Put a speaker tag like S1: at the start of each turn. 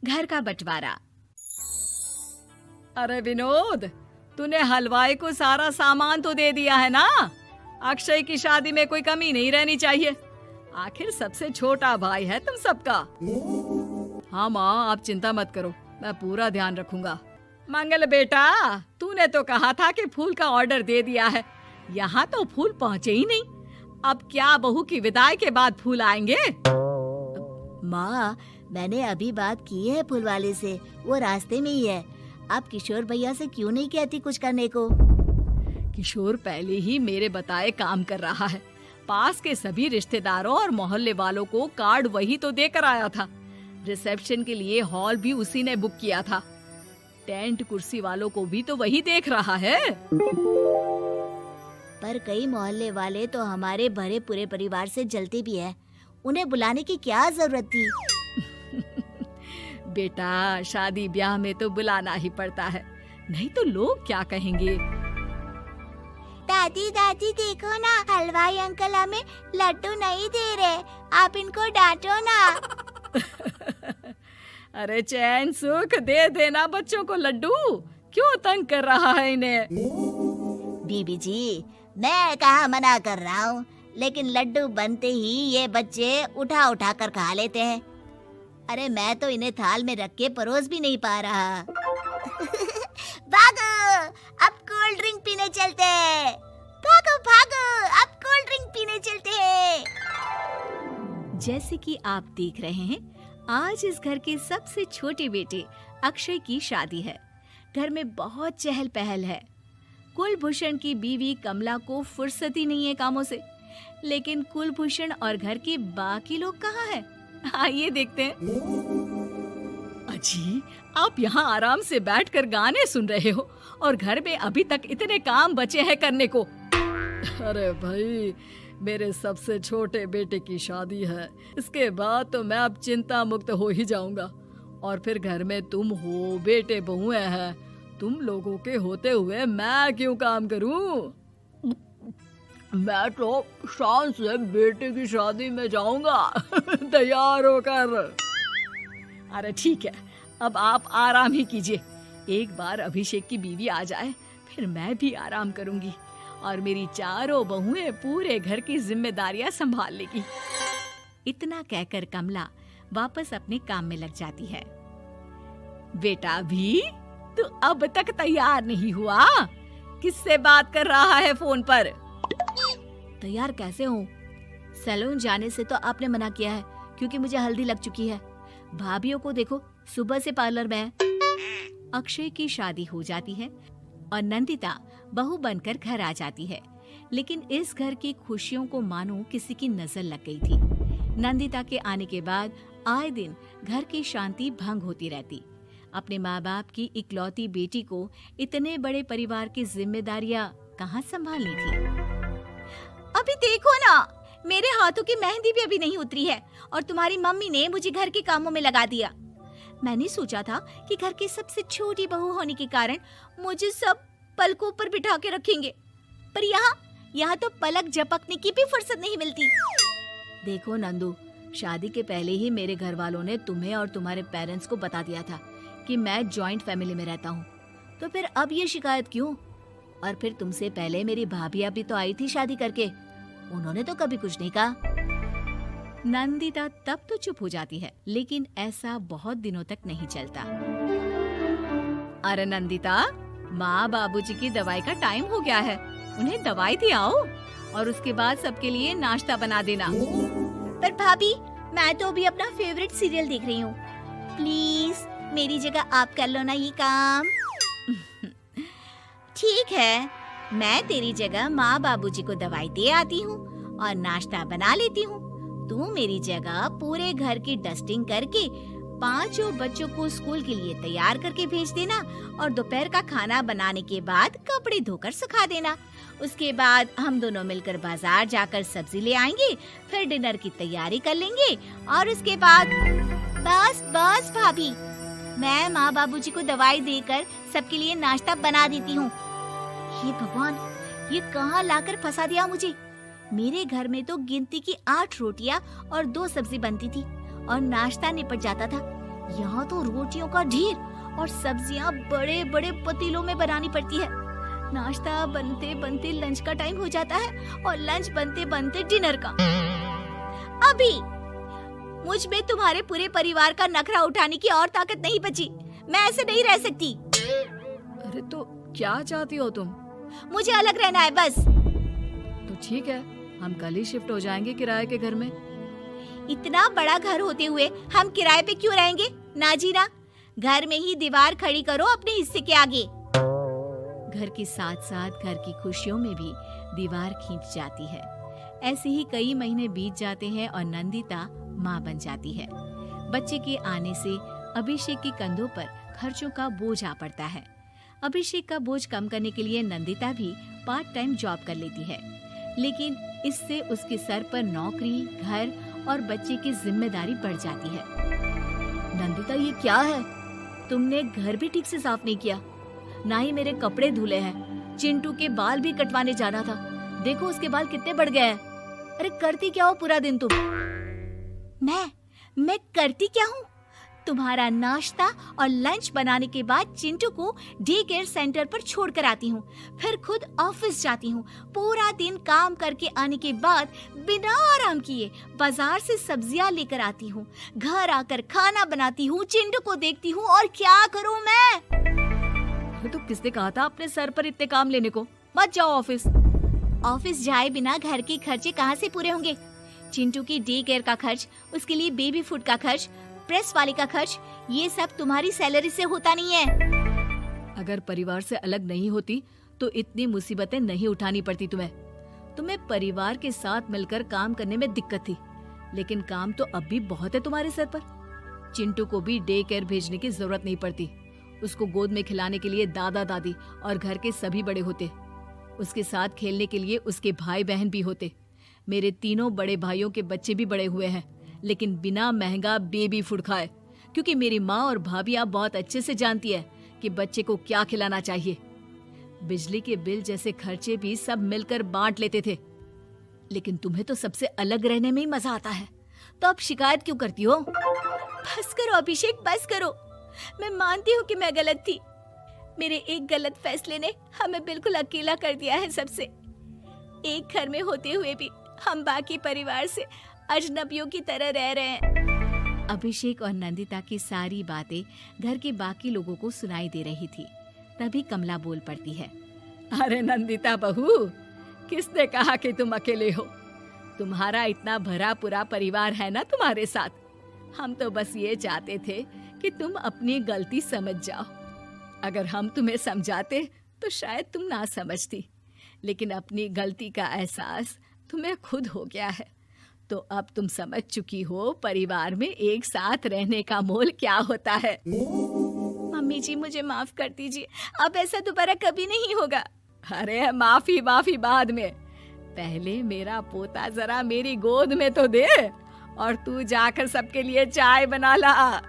S1: घर का बंटवारा। अरे विनोद, तूने हलवाई को सारा सामान तो दे दिया है ना? अक्षय की शादी में कोई कमी नहीं रहनी चाहिए। आखिर सबसे छोटा भाई है तुम सबका। हाँ माँ, आप चिंता मत करो, मैं पूरा ध्यान रखूंगा। मंगल बेटा, तूने तो कहा था कि फूल का ऑर्डर दे दिया है, यहाँ तो फूल पहुँचे ही नहीं। अब क्या बहू की विदाई के बाद फूल आएंगे?
S2: माँ, मैंने अभी बात की है फूल वाले से, वो रास्ते में ही है। आप किशोर भैया से क्यों नहीं कहती कुछ करने को?
S1: किशोर पहले ही मेरे बताए काम कर रहा है। पास के सभी रिश्तेदारों और मोहल्ले वालों को कार्ड वही तो देकर आया था। रिसेप्शन के लिए हॉल भी उसी ने बुक किया था। टेंट कुर्सी वालों को भी तो वही देख रहा है।
S2: पर कई मोहल्ले वाले तो हमारे भरे पूरे परिवार से जलते भी हैं। उन्हें बुलाने की क्या जरूरत थी?
S1: बेटा, शादी ब्याह में तो बुलाना ही पड़ता है, नहीं तो लोग क्या कहेंगे।
S2: दादी दादी देखो ना, हलवाई अंकल हमें लड्डू नहीं दे रहे, आप इनको डांटो ना।
S1: अरे चैन सुख दे देना बच्चों को लड्डू, क्यों तंग कर रहा है इन्हें?
S2: बीबी जी, मैं कहाँ मना कर रहा हूँ, लेकिन लड्डू बनते ही ये बच्चे उठा उठा कर खा लेते हैं। अरे मैं तो इन्हें थाल में रख के परोस भी नहीं पा रहा। भागो, अब कोल्ड ड्रिंक पीने चलते हैं। भागो भागो, अब कोल्ड ड्रिंक पीने चलते हैं।
S1: जैसे कि आप देख रहे हैं, आज इस घर के सबसे छोटे बेटे अक्षय की शादी है। घर में बहुत चहल पहल है। कुलभूषण की बीवी कमला को फुर्सत ही नहीं है कामों से, लेकिन कुलभूषण और घर के बाकी लोग कहाँ हैं? आइए देखते हैं। अजी, आप यहाँ आराम से बैठकर गाने सुन रहे हो और घर में अभी तक इतने काम बचे हैं करने को। अरे भाई, मेरे सबसे छोटे बेटे की शादी है, इसके बाद तो मैं अब चिंता मुक्त हो ही जाऊंगा। और फिर घर में तुम हो, बेटे बहुएं हैं, तुम लोगों के होते हुए मैं क्यों काम करूं? मैं तो शान से बेटे की शादी में जाऊंगा तैयार होकर। अरे ठीक है, अब आप आराम ही कीजिए। एक बार अभिषेक की बीवी आ जाए, फिर मैं भी आराम करूंगी और मेरी चारों बहुएं पूरे घर की जिम्मेदारियां संभाल लेगी। इतना कहकर कमला वापस अपने काम में लग जाती है। बेटा भी, तू अब तक तैयार नहीं हुआ? किससे बात कर रहा है फोन पर?
S2: तैयार कैसे हूँ? सैलून जाने से तो आपने मना किया है, क्योंकि मुझे हल्दी लग चुकी है। भाभियों को देखो, सुबह से पार्लर में है।
S1: अक्षय की शादी हो जाती है और नंदिता बहू बनकर घर आ जाती है, लेकिन इस घर की खुशियों को मानो किसी की नजर लग गई थी। नंदिता के आने के बाद आए दिन घर की शांति भंग होती रहती। अपने माँ बाप की इकलौती बेटी को इतने बड़े परिवार की जिम्मेदारियां कहाँ संभालनी थी?
S2: अभी देखो ना, मेरे हाथों की मेहंदी भी अभी नहीं उतरी है और तुम्हारी मम्मी ने मुझे घर के कामों में लगा दिया। मैंने सोचा था कि घर की सबसे छोटी बहू होने के कारण मुझे सब पलकों पर बिठा के रखेंगे, पर यहाँ तो पलक झपकने की भी फुर्सत नहीं मिलती।
S1: देखो नंदू, शादी के पहले ही मेरे घर वालों ने तुम्हें और तुम्हारे पेरेंट्स को बता दिया था कि मैं जॉइंट फैमिली में रहता हूँ, तो फिर अब ये शिकायत क्यों? और फिर तुमसे पहले मेरी भाभियाँ भी तो आई थी शादी करके, उन्होंने तो कभी कुछ नहीं कहा। नंदिता तब तो चुप हो जाती है, लेकिन ऐसा बहुत दिनों तक नहीं चलता। अरे नंदिता, माँ बाबूजी की दवाई का टाइम हो गया है, उन्हें दवाई दे आओ और उसके बाद सबके लिए नाश्ता बना देना।
S2: पर भाभी, मैं तो अभी अपना फेवरेट सीरियल देख रही हूँ, प्लीज मेरी जगह आप कर लो ना ये काम। ठीक है, मैं तेरी जगह माँ बाबूजी को दवाई दे आती हूँ और नाश्ता बना लेती हूँ। तू मेरी जगह पूरे घर की डस्टिंग करके 5 बच्चों को स्कूल के लिए तैयार करके भेज देना और दोपहर का खाना बनाने के बाद कपड़े धोकर सुखा देना। उसके बाद हम दोनों मिलकर बाजार जाकर सब्जी ले आएंगे, फिर डिनर की तैयारी कर लेंगे और उसके बाद बस भाभी, मैं माँ बाबूजी को दवाई देकर सबके लिए नाश्ता बना देती हूँ। हे भगवान, ये कहाँ लाकर फंसा दिया मुझे। मेरे घर में तो गिनती की 8 रोटियां और 2 सब्जी बनती थी और नाश्ता निपट जाता था, यहाँ तो रोटियों का ढेर और सब्जियाँ बड़े बड़े पतीलों में बनानी पड़ती है। नाश्ता बनते बनते लंच का टाइम हो जाता है और लंच बनते बनते डिनर का। अभी मुझ में तुम्हारे पूरे परिवार का नखरा उठाने की और ताकत नहीं बची। मैं ऐसे नहीं रह सकती।
S1: अरे तो क्या चाहती हो तुम?
S2: मुझे अलग रहना है बस।
S1: तो ठीक है, हम कल ही शिफ्ट हो जाएंगे किराए के घर में।
S2: इतना बड़ा घर होते हुए हम किराए पे क्यों रहेंगे? ना जी ना, घर में ही दीवार खड़ी करो अपने हिस्से के आगे। घर के साथ साथ घर की खुशियों में भी दीवार खींच जाती है। ऐसे ही कई महीने बीत जाते हैं और नंदिता माँ बन जाती है। बच्चे के आने से अभिषेक के कंधों पर खर्चों का बोझ आ पड़ता है। अभिषेक का बोझ कम करने के लिए नंदिता भी पार्ट टाइम जॉब कर लेती है, लेकिन इससे उसके सर पर नौकरी, घर और बच्चे की जिम्मेदारी बढ़ जाती है।
S1: नंदिता, ये क्या है? तुमने घर भी ठीक से साफ नहीं किया, ना ही मेरे कपड़े धुले हैं। चिंटू के बाल भी कटवाने जाना था, देखो उसके बाल कितने बढ़ गए हैं। अरे करती क्या हो पूरा दिन तुम?
S2: मैं करती क्या हूँ? तुम्हारा नाश्ता और लंच बनाने के बाद चिंटू को डे केयर सेंटर पर छोड़ कर आती हूँ, फिर खुद ऑफिस जाती हूँ। पूरा दिन काम करके आने के बाद बिना आराम किए बाजार से सब्जियाँ लेकर आती हूँ, घर आकर खाना बनाती हूँ, चिंटू को देखती हूँ और क्या करूँ मैं?
S1: तो किसने कहा था अपने सर पर इतने काम लेने को? मत जाओ ऑफिस।
S2: ऑफिस जाए बिना घर के खर्चे कहाँ से पूरे होंगे? चिंटू की डे केयर का खर्च, उसके लिए बेबी फूड का खर्च, प्रेस वाले का खर्च, ये सब तुम्हारी सैलरी से होता नहीं है।
S1: अगर परिवार से अलग नहीं होती तो इतनी मुसीबतें नहीं उठानी पड़ती तुम्हें परिवार के साथ मिलकर काम करने में दिक्कत थी, लेकिन काम तो अब भी बहुत है तुम्हारे सर पर। चिंटू को भी डे केयर भेजने की जरूरत नहीं पड़ती। उसको गोद में खिलाने के लिए दादा दादी और घर के सभी बड़े होते। उसके साथ खेलने के लिए उसके भाई बहन भी होते। मेरे तीनों बड़े भाइयों के बच्चे भी बड़े हुए हैं, लेकिन बिना महंगा बेबी फूड खाए, क्योंकि मेरी माँ और भाभियाँ बहुत अच्छे से जानती है कि बच्चे को क्या खिलाना चाहिए। बिजली के बिल जैसे खर्चे भी सब मिलकर बांट लेते थे। लेकिन तुम्हें तो सबसे अलग रहने में ही मजा आता है, तो अब शिकायत क्यों करती हो?
S2: बस करो अभिषेक, बस करो। मैं मानती हूँ कि मैं गलत थी। मेरे एक गलत फैसले ने हमें बिल्कुल अकेला कर दिया है सबसे। एक घर में होते हुए भी हम बाकी परिवार से अजनबियों की तरह रह रहे हैं।
S3: अभिषेक और नंदिता की सारी बातें घर के बाकी लोगों को सुनाई दे रही थी। तभी कमला बोल पड़ती है।
S1: अरे नंदिता बहू, किसने कहा कि तुम अकेले हो? तुम्हारा इतना भरा पूरा परिवार है ना तुम्हारे साथ। हम तो बस ये चाहते थे कि तुम अपनी गलती समझ जाओ। अगर हम तुम्हें समझाते तो शायद तुम ना समझती, लेकिन अपनी गलती का एहसास तुम्हें खुद हो गया है, तो अब तुम समझ चुकी हो परिवार में एक साथ रहने का मोल क्या होता है।
S2: मम्मी जी, मुझे माफ कर दीजिए, अब ऐसा दोबारा कभी नहीं होगा।
S1: अरे माफी बाद में, पहले मेरा पोता जरा मेरी गोद में तो दे, और तू जाकर सबके लिए चाय बना ला।